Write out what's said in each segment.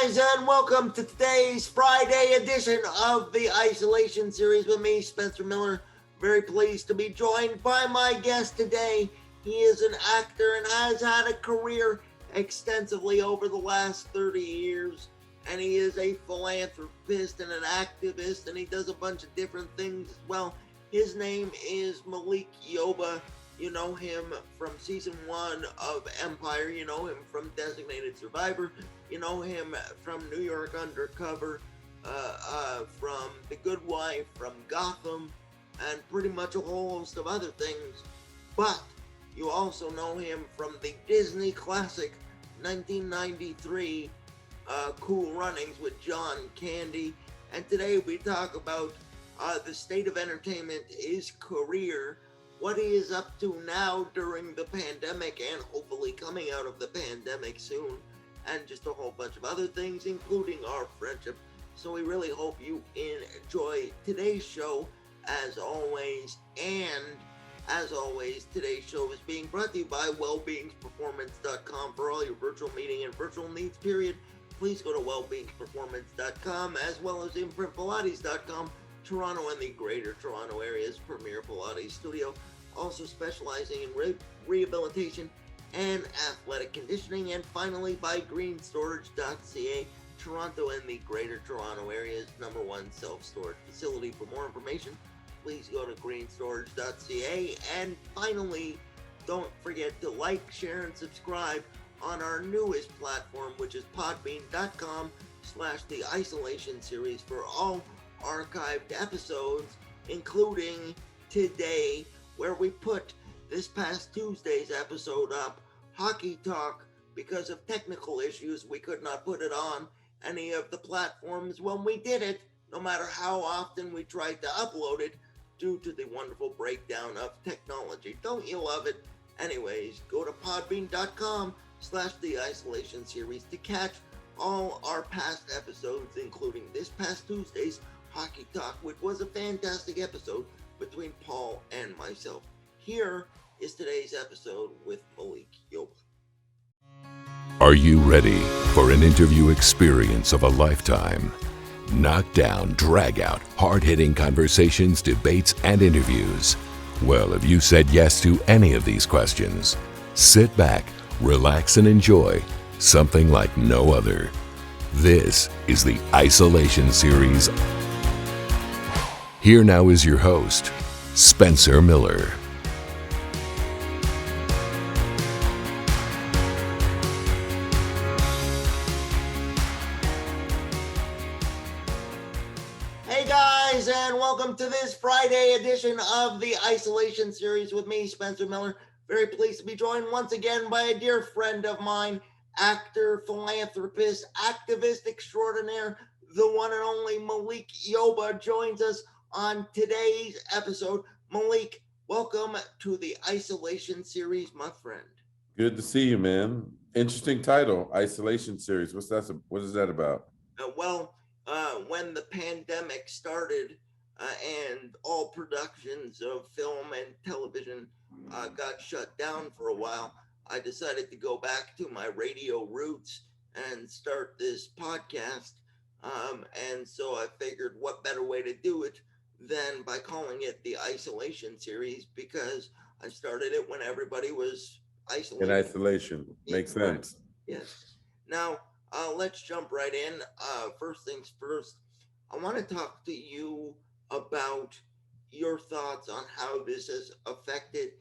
guys, and welcome to today's Friday edition of the Isolation Series with me, Spencer Miller. Very pleased to be joined by my guest today. He is an actor and has had a career extensively over the last 30 years. And he is a philanthropist and an activist, and he does a bunch of different things as well. His name is Malik Yoba. You know him from season 1 of Empire. You know him from Designated Survivor. You know him from New York Undercover, from The Good Wife, from Gotham, and pretty much a whole host of other things. But you also know him from the Disney classic 1993 Cool Runnings with John Candy. And today we talk about the state of entertainment, his career, what he is up to now during the pandemic and hopefully coming out of the pandemic soon, and just a whole bunch of other things, including our friendship. So we really hope you enjoy today's show, as always. And as always, today's show is being brought to you by wellbeingsperformance.com for all your virtual meeting and virtual needs, period. Please go to wellbeingsperformance.com, as well as imprintpilates.com, Toronto and the Greater Toronto Area's premier Pilates studio, also specializing in rehabilitation and athletic conditioning. And finally, by greenstorage.ca, Toronto and the Greater Toronto Area's #1 self-storage facility. For more information, please go to greenstorage.ca. And finally, don't forget to like, share, and subscribe on our newest platform, which is podbean.com/the isolation series for all archived episodes, including today, where we put this past Tuesday's episode up, Hockey Talk. Because of technical issues, we could not put it on any of the platforms when we did it, no matter how often we tried to upload it, due to the wonderful breakdown of technology. Don't you love it? Anyways, go to podbean.com/the isolation series to catch all our past episodes, including this past Tuesday's Hockey Talk, which was a fantastic episode between Paul and myself. Here is today's episode with Malik Yoba. Are you ready for an interview experience of a lifetime? Knockdown, drag-out, hard-hitting conversations, debates, and interviews. Well, if you said yes to any of these questions, sit back, relax, and enjoy something like no other. This is the Isolation Series. Here now is your host, Spencer Miller. Hey guys, and welcome to this Friday edition of the Isolation Series with me, Spencer Miller. Very pleased to be joined once again by a dear friend of mine, actor, philanthropist, activist extraordinaire, the one and only Malik Yoba joins us on today's episode. Malik, welcome to the Isolation Series, my friend. Good to see you, man. Interesting title, Isolation Series. What is that about? When the pandemic started and all productions of film and television got shut down for a while, I decided to go back to my radio roots and start this podcast. And so I figured what better way to do it than by calling it the Isolation Series, because I started it when everybody was isolated. In isolation. Makes sense. Yes. Now, let's jump right in. First things first, I want to talk to you about your thoughts on how this has affected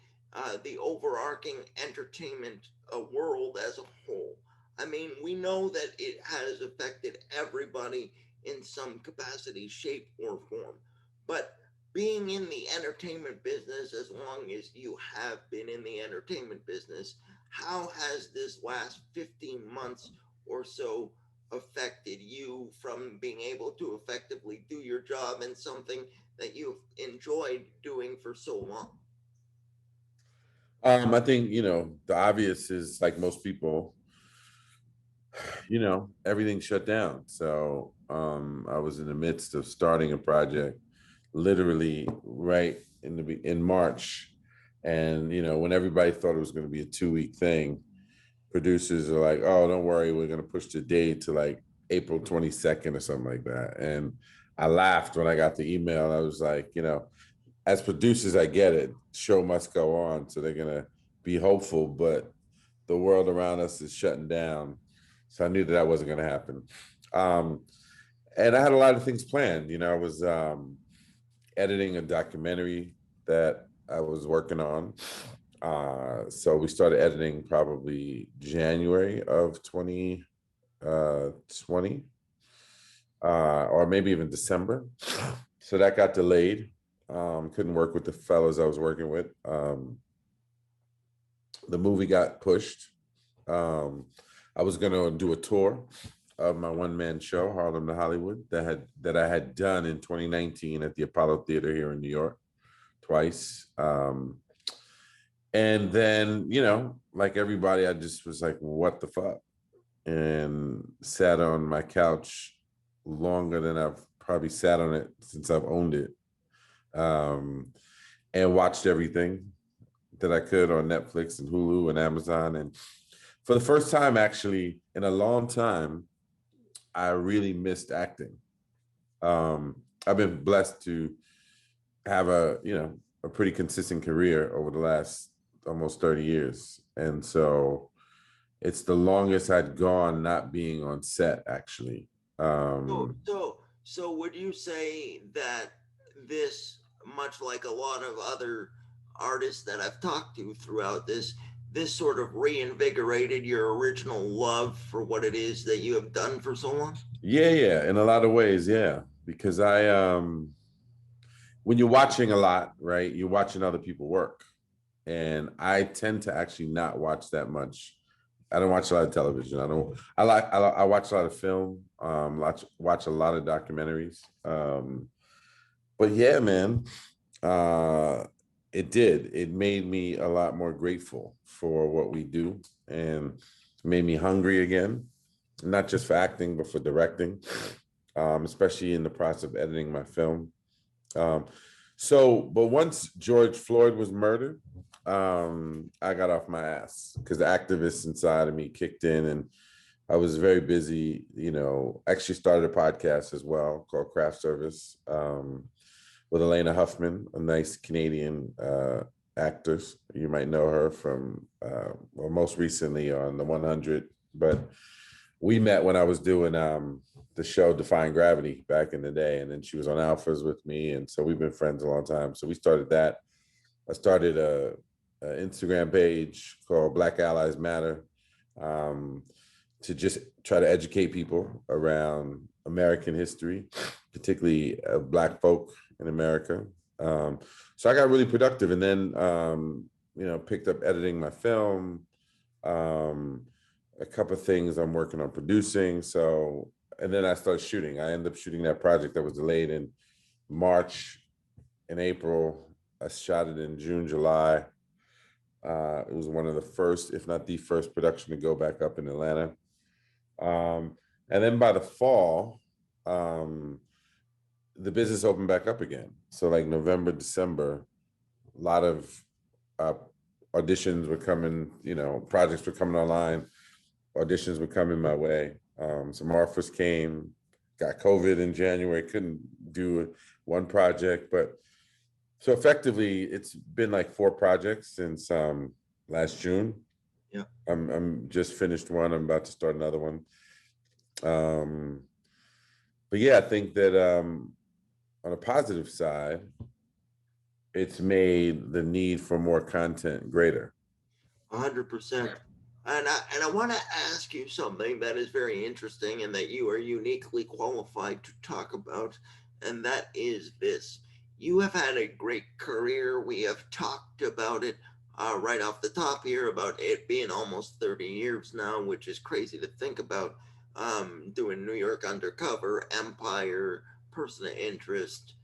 the overarching entertainment world as a whole. I mean, we know that it has affected everybody in some capacity, shape, or form. But being in the entertainment business, as long as you have been in the entertainment business, how has this last 15 months or so affected you from being able to effectively do your job and something that you've enjoyed doing for so long? I think, the obvious is, like most people, everything shut down. So I was in the midst of starting a project literally right in March. And, when everybody thought it was going to be a 2-week thing, producers are like, oh, don't worry, we're going to push the date to like April 22nd or something like that. And I laughed when I got the email. I was like, as producers, I get it. Show must go on. So they're going to be hopeful, but the world around us is shutting down. So I knew that wasn't going to happen. And I had a lot of things planned. I was editing a documentary that I was working on. So we started editing probably January of 2020, or maybe even December. So that got delayed. Couldn't work with the fellows I was working with. The movie got pushed. I was going to do a tour of my one-man show, Harlem to Hollywood, that I had done in 2019 at the Apollo Theater here in New York twice. And then, like everybody, I just was like, what the fuck? And sat on my couch longer than I've probably sat on it since I've owned it. And watched everything that I could on Netflix and Hulu and Amazon. And for the first time, actually, in a long time, I really missed acting. I've been blessed to have a pretty consistent career over the last almost 30 years. And so it's the longest I'd gone not being on set, actually. So would you say that this, much like a lot of other artists that I've talked to throughout this sort of reinvigorated your original love for what it is that you have done for so long? Yeah, in a lot of ways, yeah. Because when you're watching a lot, right, you're watching other people work. And I tend to actually not watch that much. I don't watch a lot of television. I watch a lot of film, watch a lot of documentaries. But yeah, man, it made me a lot more grateful for what we do, and made me hungry again, not just for acting, but for directing, especially in the process of editing my film. But once George Floyd was murdered, I got off my ass because the activist inside of me kicked in, and I was very busy, actually started a podcast as well called Craft Service, with Elena Huffman, a nice Canadian actress. You might know her from, most recently on the 100, but we met when I was doing the show Defying Gravity back in the day, and then she was on Alphas with me, and so we've been friends a long time. So we started that. I started a Instagram page called Black Allies Matter, to just try to educate people around American history, particularly Black folk in America. So I got really productive, and then picked up editing my film, a couple of things I'm working on producing. So, and then I started shooting. I ended up shooting that project that was delayed in March and April. I shot it in June, July. It was one of the first, if not the first, production to go back up in Atlanta. And then by the fall, the business opened back up again. So like November, December, a lot of auditions were coming, projects were coming online, auditions were coming my way. Some offers came, got COVID in January, couldn't do one project, but so effectively it's been like 4 projects since last June. Yeah. I'm just finished one. I'm about to start another one. But yeah, I think that on a positive side, it's made the need for more content greater. 100%. And I want to ask you something that is very interesting and that you are uniquely qualified to talk about, and that is this. You have had a great career. We have talked about it right off the top here, about it being almost 30 years now, which is crazy to think about. Doing New York Undercover, Empire, Person of Interest,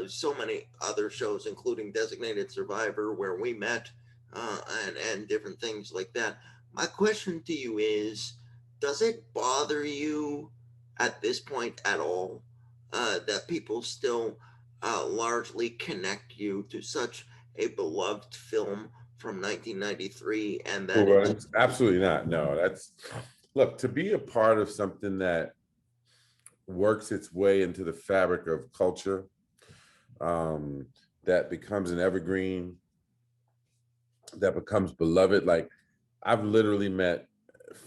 so many other shows, including Designated Survivor, where we met, and different things like that. My question to you is, does it bother you at this point at all that people still largely connect you to such a beloved film from 1993, and that Well, absolutely not. No, look, to be a part of something that works its way into the fabric of culture, that becomes an evergreen, that becomes beloved. Like, I've literally met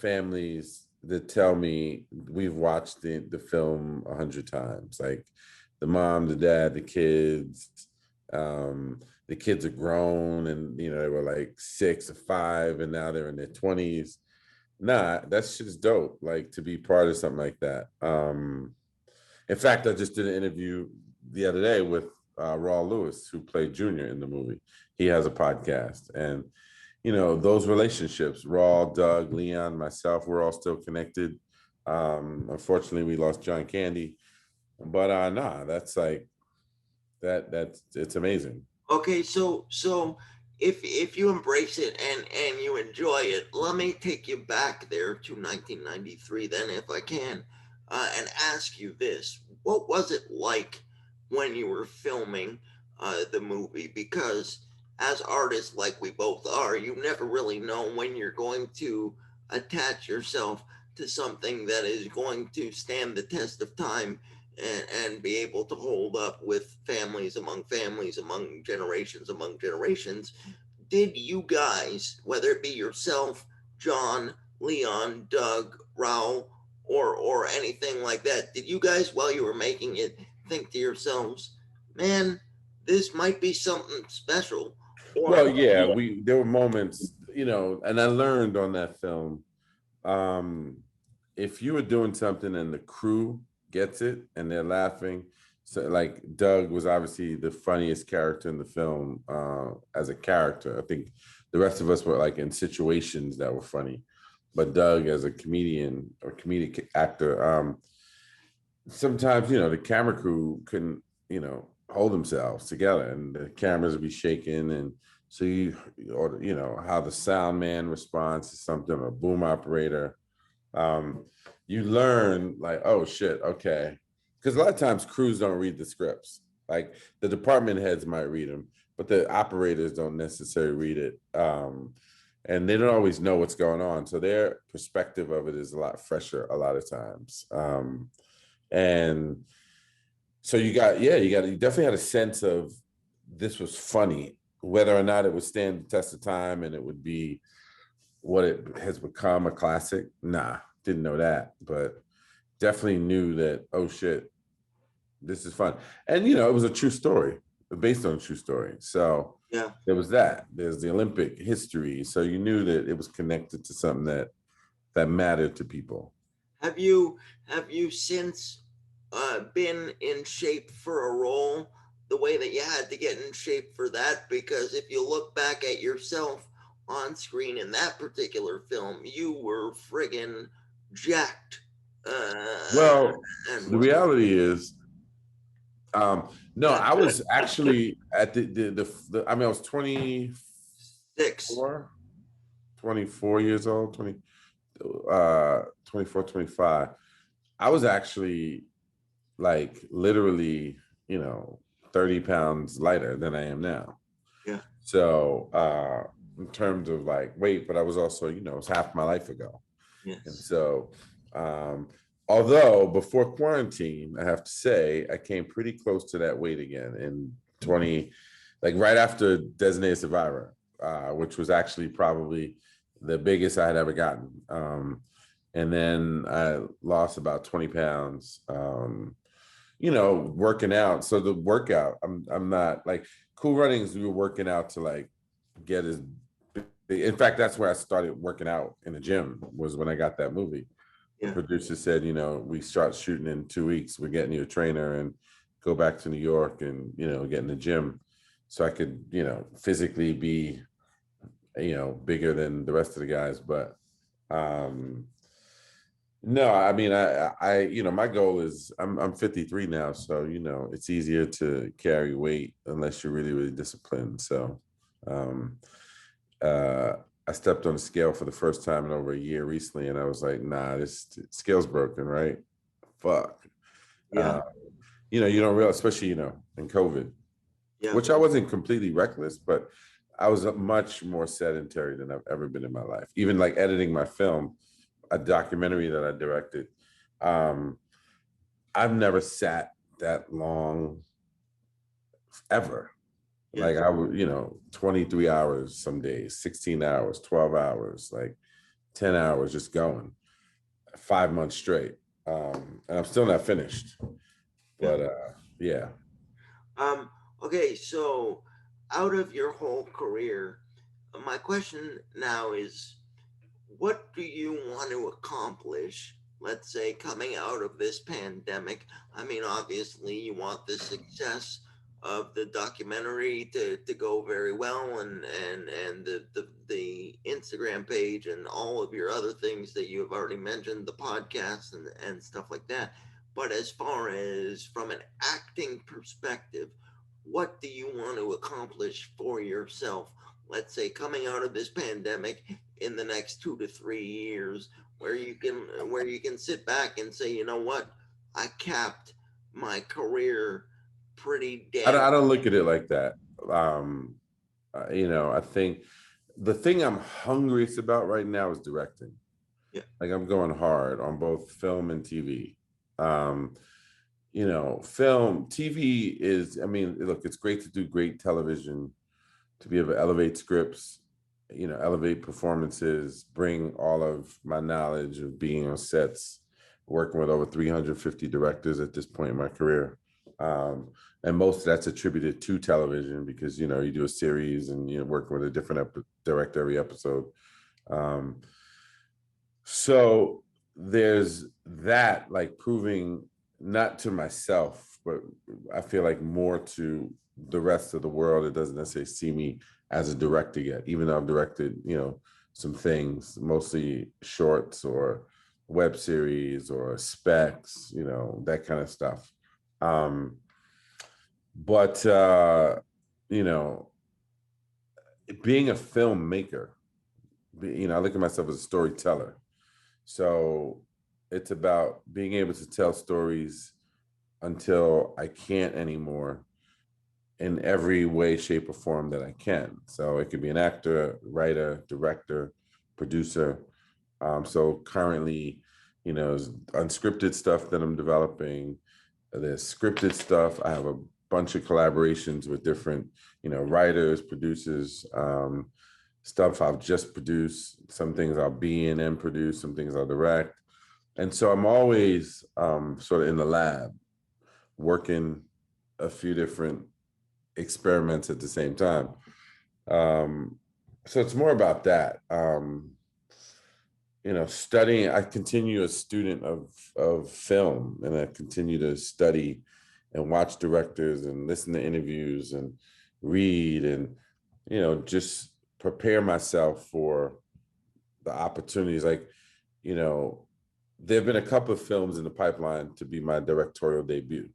families that tell me we've watched the film 100 times. Like, the mom, the dad, the kids. The kids are grown, and they were like 6 or 5, and now they're in their 20s. Nah, that's just dope. Like, to be part of something like that. In fact, I just did an interview the other day with Raw Lewis, who played Junior in the movie. He has a podcast, and those relationships, Raw, Doug, Leon, myself, we're all still connected. Unfortunately, we lost John Candy, but nah, that's like that's it's amazing. Okay, so if you embrace it and you enjoy it, let me take you back there to 1993 then, if I can, and ask you this: what was it like when you were filming the movie? Because as artists, like we both are, you never really know when you're going to attach yourself to something that is going to stand the test of time and be able to hold up with families, among generations. Did you guys, whether it be yourself, John, Leon, Doug, Raul, or anything like that, did you guys, while you were making it, think to yourselves, man, this might be something special? Well, yeah, there were moments, and I learned on that film, if you were doing something and the crew gets it and they're laughing. So, like, Doug was obviously the funniest character in the film, as a character. I think the rest of us were like in situations that were funny, but Doug as a comedian or comedic actor, sometimes the camera crew couldn't hold themselves together, and the cameras would be shaking, and so how the sound man responds to something, or boom operator. You learn, like, oh shit, okay, because a lot of times crews don't read the scripts. Like, the department heads might read them, but the operators don't necessarily read it, and they don't always know what's going on, so their perspective of it is a lot fresher a lot of times. And so you definitely had a sense of this was funny, whether or not it would stand the test of time and it would be what it has become, a classic. Nah, didn't know that, but definitely knew that, oh shit, this is fun. And it was a true story, based on a true story. So yeah, there was that. There's the Olympic history. So you knew that it was connected to something that mattered to people. Have you since been in shape for a role the way that you had to get in shape for that? Because if you look back at yourself on screen in that particular film, you were friggin' jacked. Well, And the reality is, no, I was actually at I mean, I was 24, 24 years old, 24, 25. I was actually, like, literally, 30 pounds lighter than I am now. Yeah. So, in terms of like weight, but I was also, it's half my life ago. Yes. And so, although before quarantine, I have to say, I came pretty close to that weight again in like right after Designated Survivor, which was actually probably the biggest I had ever gotten. And then I lost about 20 pounds, working out. So the workout, I'm not like Cool Runnings. We were working out to like get as big. In fact, that's where I started working out in the gym, was when I got that movie. Yeah. The producer said, we start shooting in 2 weeks. We're getting you a trainer and go back to New York and, get in the gym so I could, physically be, bigger than the rest of the guys. But no, I mean, I my goal is I'm 53 now, so it's easier to carry weight unless you're really, really disciplined. So I stepped on the scale for the first time in over a year recently, and I was like, nah, this scale's broken, right? Fuck. Yeah. You don't realize, especially, in COVID, which I wasn't completely reckless, but I was much more sedentary than I've ever been in my life. Even like editing my film, a documentary that I directed, I've never sat that long ever. Yeah. Like I would, 23 hours some days, 16 hours, 12 hours, like 10 hours just going 5 months straight. And I'm still not finished. Yeah. But yeah. Um, okay, so out of your whole career, my question now is, what do you want to accomplish, let's say, coming out of this pandemic? I mean, obviously, you want the success of the documentary to go very well, and the Instagram page and all of your other things that you have already mentioned, the podcast and stuff like that. But as far as from an acting perspective, what do you want to accomplish for yourself, let's say, coming out of this pandemic in the next 2 to 3 years, where you can sit back and say, you know what, I capped my career pretty damn. I don't look at it like that. I think the thing I'm hungriest about right now is directing. Yeah. Like I'm going hard on both film and TV. Film, TV is, I mean, look, it's great to do great television, to be able to elevate scripts, elevate performances, bring all of my knowledge of being on sets, working with over 350 directors at this point in my career. And most of that's attributed to television because, you do a series and you're working with a different director every episode. So there's that, like proving not to myself, but I feel like more to the rest of the world that doesn't necessarily see me as a director yet, even though I've directed, some things, mostly shorts or web series or specs, that kind of stuff. But being a filmmaker, I look at myself as a storyteller. So it's about being able to tell stories until I can't anymore in every way, shape, or form that I can. So it could be an actor, writer, director, producer. So currently, there's unscripted stuff that I'm developing. There's scripted stuff. I have a bunch of collaborations with different, writers, producers, stuff I've just produced. Some things I'll be in and produce, some things I'll direct. And so I'm always sort of in the lab working a few different experiments at the same time. So it's more about that. Studying, I continue a student of film, and I continue to study and watch directors and listen to interviews and read and, just prepare myself for the opportunities. Like, there have been a couple of films in the pipeline to be my directorial debut.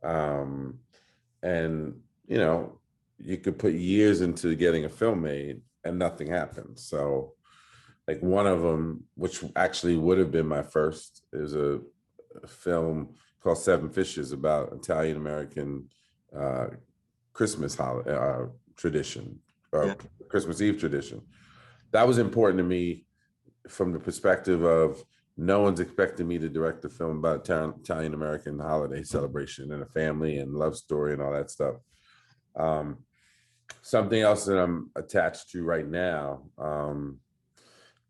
And, you could put years into getting a film made and nothing happens. So like one of them, which actually would have been my first, is a film called Seven Fishes about Italian-American Christmas holiday tradition, Yeah. Christmas Eve tradition. That was important to me from the perspective of no one's expecting me to direct a film about Italian-American holiday celebration and a family and love story and all that stuff. Something else that I'm attached to right now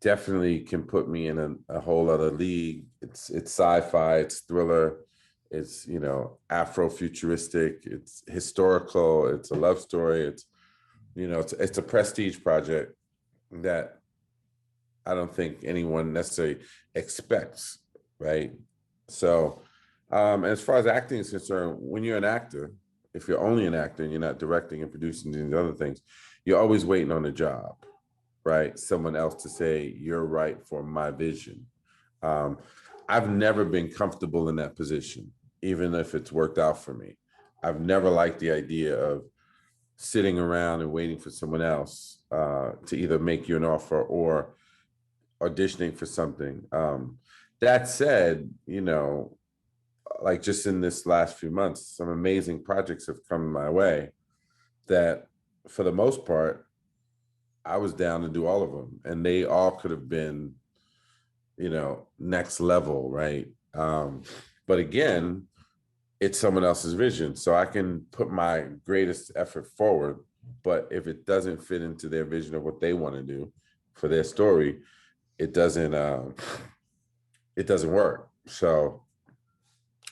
definitely can put me in a whole other league. It's sci-fi, it's thriller, it's Afro-futuristic, it's historical, it's a love story, it's it's a prestige project that I don't think anyone necessarily expects, right? So as far as acting is concerned, when you're an actor, if you're only an actor and you're not directing and producing these other things, you're always waiting on a job, right? Someone else to say, you're right for my vision. I've never been comfortable in that position, even if it's worked out for me. I've never liked the idea of sitting around and waiting for someone else to either make you an offer or auditioning for something. That said, like just in this last few months, some amazing projects have come my way that for the most part, I was down to do all of them, and they all could have been, next level, right? But again, it's someone else's vision. So I can put my greatest effort forward, but if it doesn't fit into their vision of what they want to do for their story, it doesn't work. So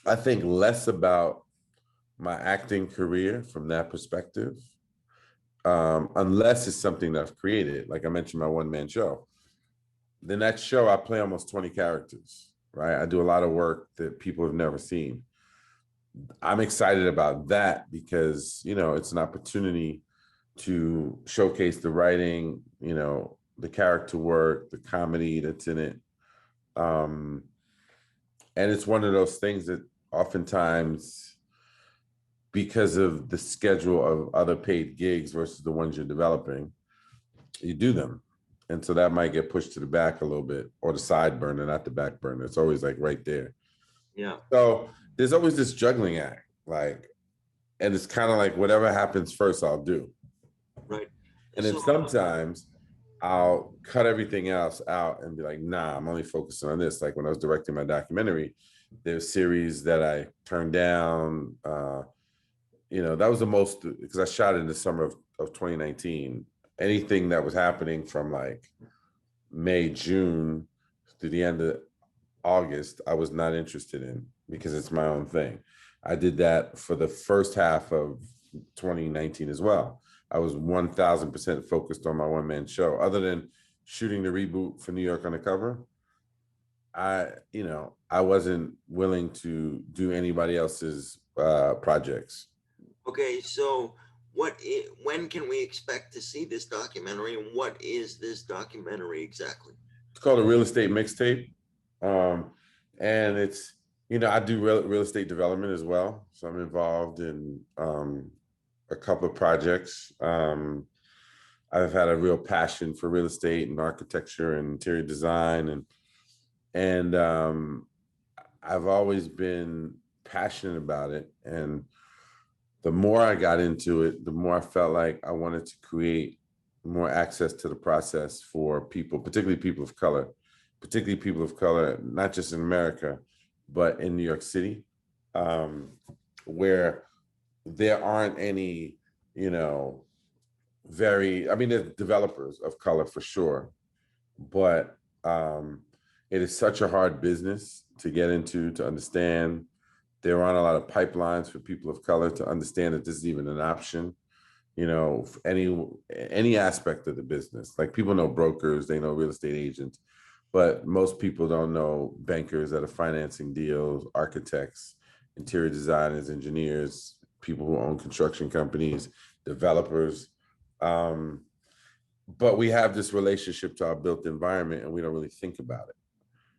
I think less about my acting career from that perspective, unless it's something that I've created. Like I mentioned, my one-man show. The next show, I play almost 20 characters, right? I do a lot of work that people have never seen. I'm excited about that because, it's an opportunity to showcase the writing, the character work, the comedy that's in it. And it's one of those things that oftentimes, because of the schedule of other paid gigs versus the ones you're developing, you do them. And so that might get pushed to the back a little bit, or the side burner, not the back burner. It's always like right there. Yeah. So there's always this juggling act, and it's kind of like whatever happens first, I'll do. Right. And then sometimes I'll cut everything else out and be like, nah, I'm only focusing on this. Like when I was directing my documentary, there's series that I turned down. That was the most, because I shot it in the summer of 2019. Anything that was happening from like May, June to the end of August, I was not interested in, because it's my own thing. I did that for the first half of 2019 as well. I was 1000% focused on my one-man show. Other than shooting the reboot for New York Undercover, I wasn't willing to do anybody else's projects. Okay, so when can we expect to see this documentary, and what is this documentary exactly? It's called A Real Estate Mixtape. And it's, I do real estate development as well. So I'm involved in a couple of projects. I've had a real passion for real estate and architecture and interior design, and I've always been passionate about it. And the more I got into it, the more I felt like I wanted to create more access to the process for people, particularly people of color, not just in America, but in New York City, where there aren't any, there's developers of color for sure, but it is such a hard business to get into, to understand. There aren't a lot of pipelines for people of color to understand that this is even an option, any aspect of the business. Like people know brokers, they know real estate agents, but most people don't know bankers that are financing deals, architects, interior designers, engineers, people who own construction companies, developers. But we have this relationship to our built environment and we don't really think about it,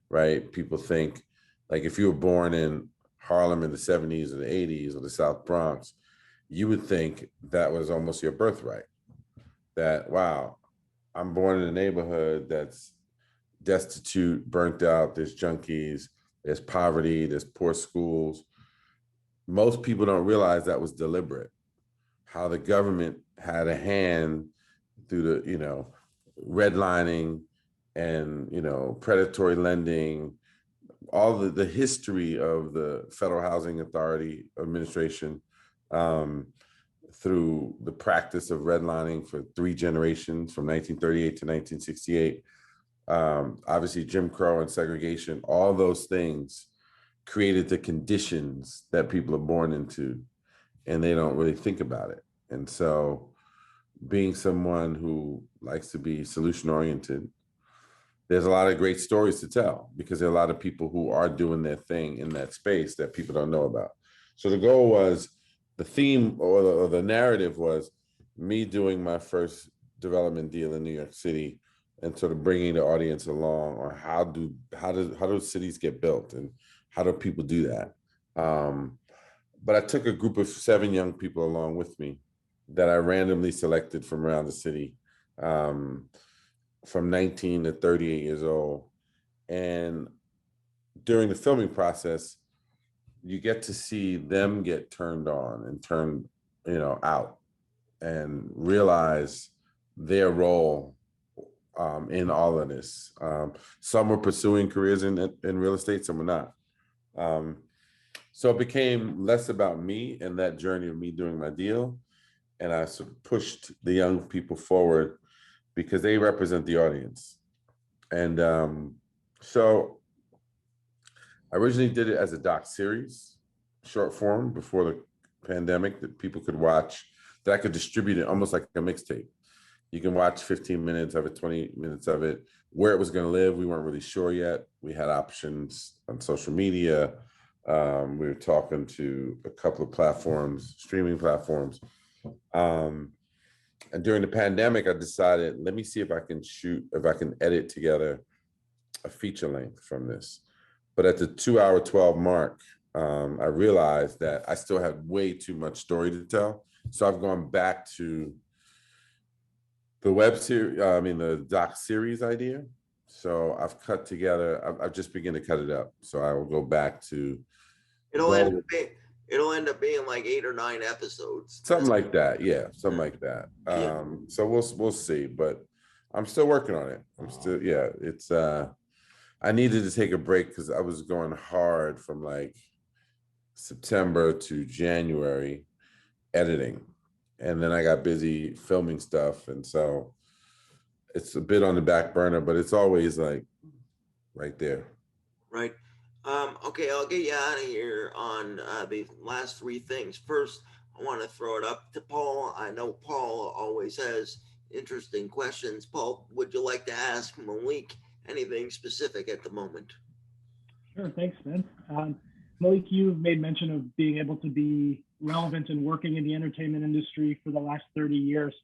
right? People think, like, if you were born in Harlem in the 70s or the 80s or the South Bronx, you would think that was almost your birthright. That, wow, I'm born in a neighborhood that's destitute, burnt out, there's junkies, there's poverty, there's poor schools. Most people don't realize that was deliberate. How the government had a hand through the, redlining and, predatory lending, all the history of the Federal Housing Authority administration, through the practice of redlining for 3 generations from 1938 to 1968. Obviously Jim Crow and segregation, all those things created the conditions that people are born into, and they don't really think about it. And so being someone who likes to be solution oriented, there's a lot of great stories to tell, because there are a lot of people who are doing their thing in that space that people don't know about. So the goal was, the theme or the narrative was me doing my first development deal in New York City, and sort of bringing the audience along on how do cities get built and how do people do that. But I took a group of 7 young people along with me that I randomly selected from around the city, from 19 to 38 years old. And during the filming process, you get to see them get turned on and turned, out, and realize their role in all of this. Some were pursuing careers in real estate, some were not. So it became less about me and that journey of me doing my deal. And I sort of pushed the young people forward because they represent the audience. And so I originally did it as a doc series, short form before the pandemic that people could watch, that I could distribute it almost like a mixtape. You can watch 15 minutes of it, 20 minutes of it. Where it was going to live, we weren't really sure yet. We had options on social media. We were talking to a couple of platforms, streaming platforms. And during the pandemic, I decided, let me see if I can edit together a feature length from this. But at the 2-hour 12 mark, I realized that I still had way too much story to tell. So I've gone back to the the doc series idea. So I've cut together, I've just begun to cut it up. So I will go back to. It'll end up being like 8 or 9 episodes. Something like that. Yeah. Something like that. So we'll see, but I'm still working on it. It's, I needed to take a break because I was going hard from like September to January editing. And then I got busy filming stuff. And so it's a bit on the back burner, but it's always like right there. Right. Okay, I'll get you out of here on the last 3 things. First, I want to throw it up to Paul. I know Paul always has interesting questions. Paul, would you like to ask Malik anything specific at the moment? Sure, thanks, Spence. Malik, you've made mention of being able to be relevant and working in the entertainment industry for the last 30 years.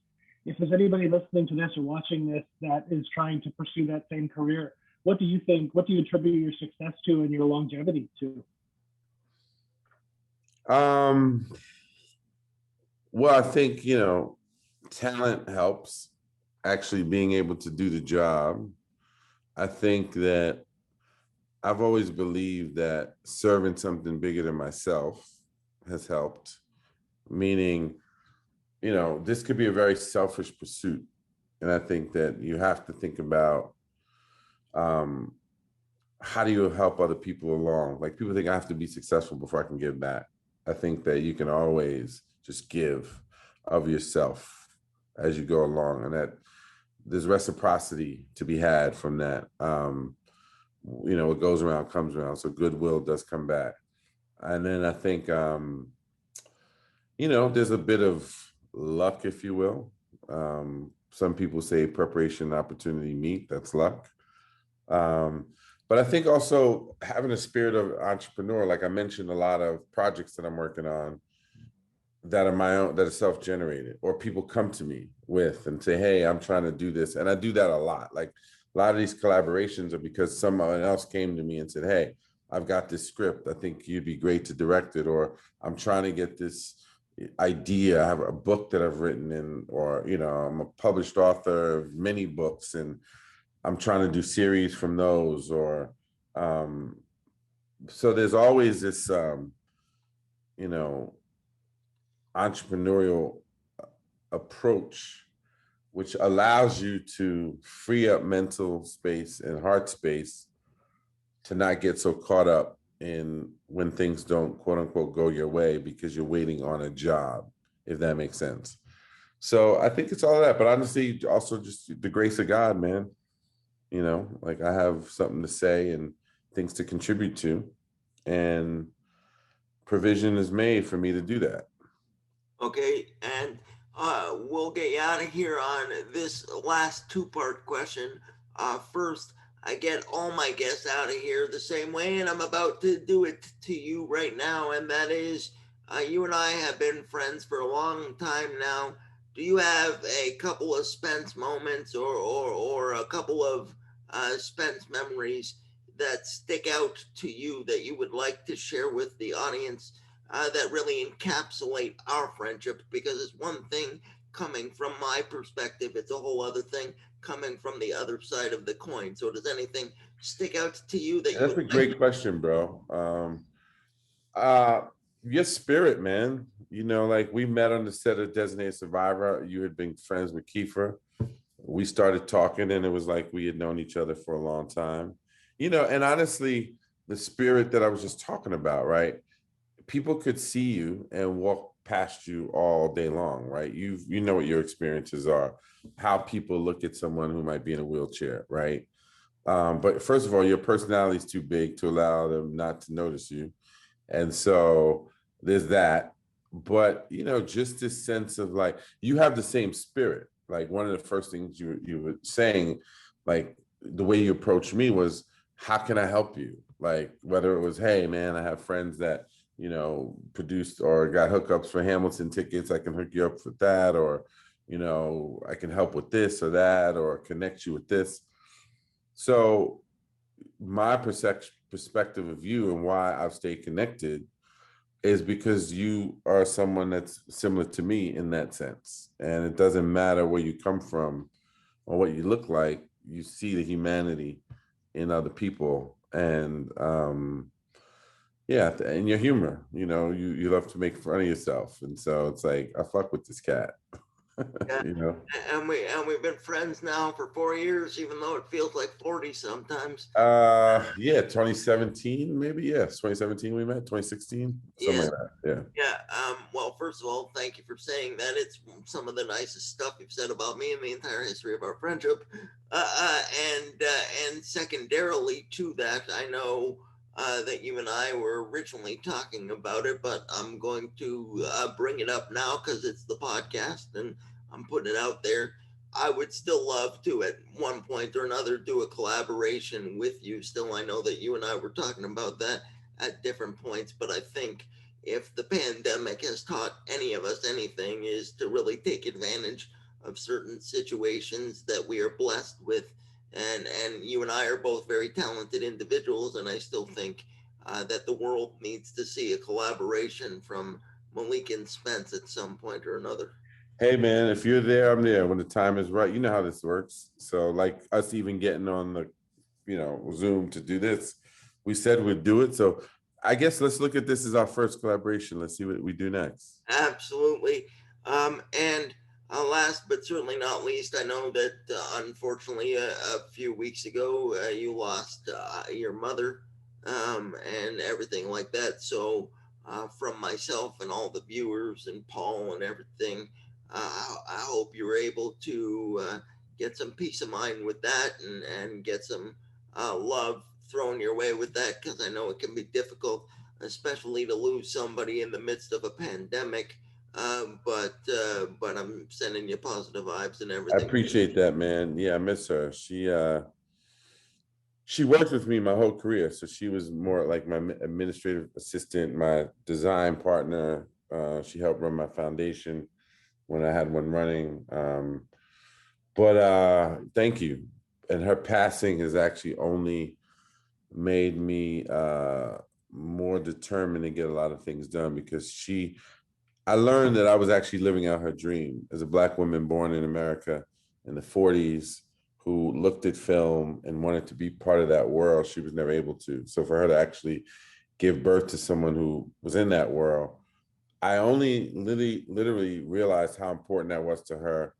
If there's anybody listening to this or watching this that is trying to pursue that same career, what do you think, what do you attribute your success to and your longevity to? Well, I think, talent helps, actually being able to do the job. I think that I've always believed that serving something bigger than myself has helped, meaning, this could be a very selfish pursuit. And I think that you have to think about how do you help other people along? Like, people think I have to be successful before I can give back. I think that you can always just give of yourself as you go along, and that there's reciprocity to be had from that. What goes around comes around. So goodwill does come back. And then I think, there's a bit of luck, if you will. Some people say preparation and opportunity meet, that's luck. But I think also having a spirit of entrepreneur, like I mentioned, a lot of projects that I'm working on that are my own, that are self-generated, or people come to me with and say, hey, I'm trying to do this. And I do that a lot. Like, a lot of these collaborations are because someone else came to me and said, hey, I've got this script. I think you'd be great to direct it. Or I'm trying to get this idea. I have a book that I've written or, I'm a published author of many books and I'm trying to do series from those, or, so there's always this, entrepreneurial approach, which allows you to free up mental space and heart space to not get so caught up in when things don't, quote unquote, go your way because you're waiting on a job, if that makes sense. So I think it's all that, but honestly, also just the grace of God, man. Like, I have something to say and things to contribute to, and provision is made for me to do that. Okay, and we'll get you out of here on this last 2-part question. First, I get all my guests out of here the same way, and I'm about to do it to you right now, and that is, you and I have been friends for a long time now. Do you have a couple of Spence moments or a couple of Spence memories that stick out to you that you would like to share with the audience that really encapsulate our friendship? Because it's one thing coming from my perspective, it's a whole other thing coming from the other side of the coin. So does anything stick out to you that That's a great question, bro. Your spirit, man. Like, we met on the set of Designated Survivor. You had been friends with Kiefer. We started talking and it was like we had known each other for a long time. And honestly, the spirit that I was just talking about, right? people could see you and walk past you all day long, right? You know what your experiences are, how people look at someone who might be in a wheelchair, right? But first of all, your personality is too big to allow them not to notice you. And so there's that. But, just this sense of like, you have the same spirit. Like one of the first things you were saying, like the way you approached me was, how can I help you? Like, whether it was, hey man, I have friends that, produced or got hookups for Hamilton tickets, I can hook you up for that, or, I can help with this or that, or connect you with this. So my perspective of you and why I've stayed connected is because you are someone that's similar to me in that sense. And it doesn't matter where you come from or what you look like, you see the humanity in other people. And and your humor, you love to make fun of yourself. And so it's like, I fuck with this cat. Yeah. And we've been friends now for 4 years, even though it feels like 40 sometimes. 2017, maybe. Yes, 2017 we met, 2016, something like that. Yeah. Well, first of all, thank you for saying that. It's some of the nicest stuff you've said about me in the entire history of our friendship. And secondarily to that, I know that you and I were originally talking about it, but I'm going to bring it up now because it's the podcast and I'm putting it out there. I would still love to, at one point or another, do a collaboration with you. Still, I know that you and I were talking about that at different points, but I think if the pandemic has taught any of us anything, is to really take advantage of certain situations that we are blessed with. And you and I are both very talented individuals, and I still think that the world needs to see a collaboration from Malik and Spence at some point or another. Hey man, if you're there, I'm there when the time is right. You know how this works. So like us even getting on the, Zoom to do this, we said we'd do it. So I guess let's look at this as our first collaboration. Let's see what we do next. Absolutely. And last but certainly not least, I know that unfortunately a few weeks ago you lost your mother and everything like that. So from myself and all the viewers and Paul and everything, I hope you're able to get some peace of mind with that and get some love thrown your way with that, because I know it can be difficult, especially to lose somebody in the midst of a pandemic. But I'm sending you positive vibes and everything. I appreciate that, man. Yeah, I miss her. She worked with me my whole career. So she was more like my administrative assistant, my design partner. She helped run my foundation when I had one running. But thank you. And her passing has actually only made me more determined to get a lot of things done, because I learned that I was actually living out her dream as a Black woman born in America in the 40s who looked at film and wanted to be part of that world. She was never able to. So for her to actually give birth to someone who was in that world, I only literally realized how important that was to her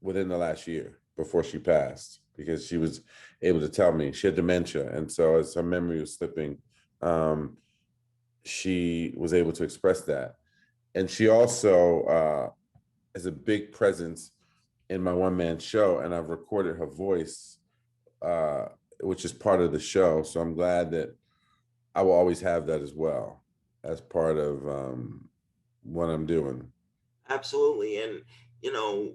within the last year before she passed, because she was able to tell me she had dementia. And so as her memory was slipping, she was able to express that. And she also is a big presence in my one-man show, and I've recorded her voice, which is part of the show. So I'm glad that I will always have that as well as part of what I'm doing. Absolutely. And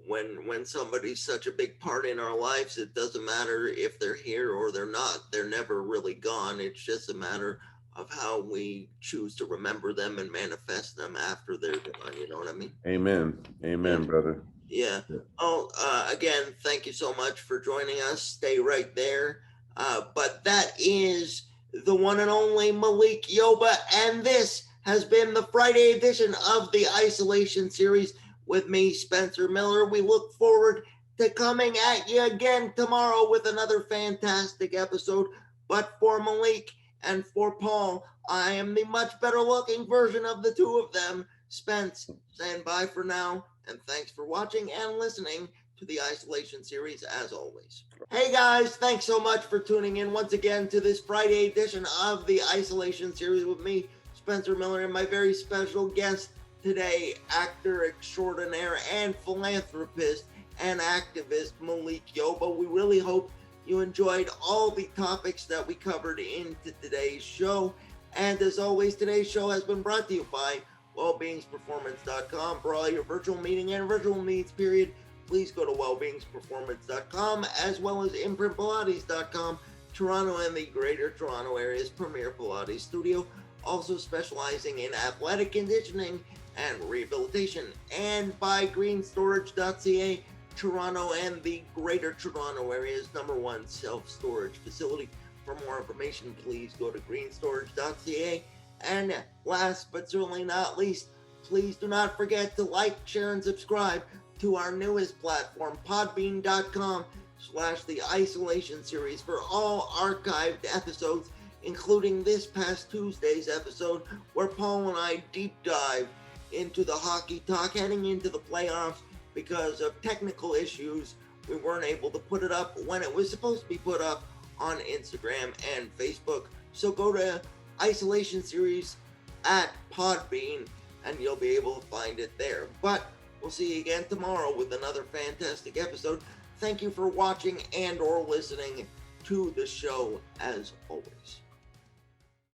when somebody's such a big part in our lives, it doesn't matter if they're here or they're not. They're never really gone. It's just a matter of how we choose to remember them and manifest them after they're gone. You know what I mean? Amen. Amen, brother. Yeah. Oh, again, thank you so much for joining us. Stay right there. But that is the one and only Malik Yoba, and this has been the Friday edition of the Isolation series with me, Spencer Miller. We look forward to coming at you again tomorrow with another fantastic episode. But for Malik and for Paul, I am the much better looking version of the two of them. Spence, saying bye for now, and thanks for watching and listening to the Isolation series as always. Hey guys, thanks so much for tuning in once again to this Friday edition of the Isolation series with me, Spencer Miller, and my very special guest today, actor extraordinaire and philanthropist and activist Malik Yoba. We really hope you enjoyed all the topics that we covered into today's show. And as always, today's show has been brought to you by wellbeingsperformance.com. For all your virtual meeting and virtual needs, please go to wellbeingsperformance.com, as well as imprintpilates.com, Toronto and the Greater Toronto Area's premier Pilates studio, also specializing in athletic conditioning and rehabilitation, and by greenstorage.ca, Toronto and the Greater Toronto Area's #1 self-storage facility. For more information, please go to greenstorage.ca. And last but certainly not least, please do not forget to like, share, and subscribe to our newest platform, podbean.com/The Isolation Series, for all archived episodes, including this past Tuesday's episode, where Paul and I deep dive into the hockey talk heading into the playoffs. Because of technical issues, we weren't able to put it up when it was supposed to be put up on Instagram and Facebook. So go to Isolation Series at Podbean and you'll be able to find it there. But we'll see you again tomorrow with another fantastic episode. Thank you for watching and or listening to the show as always.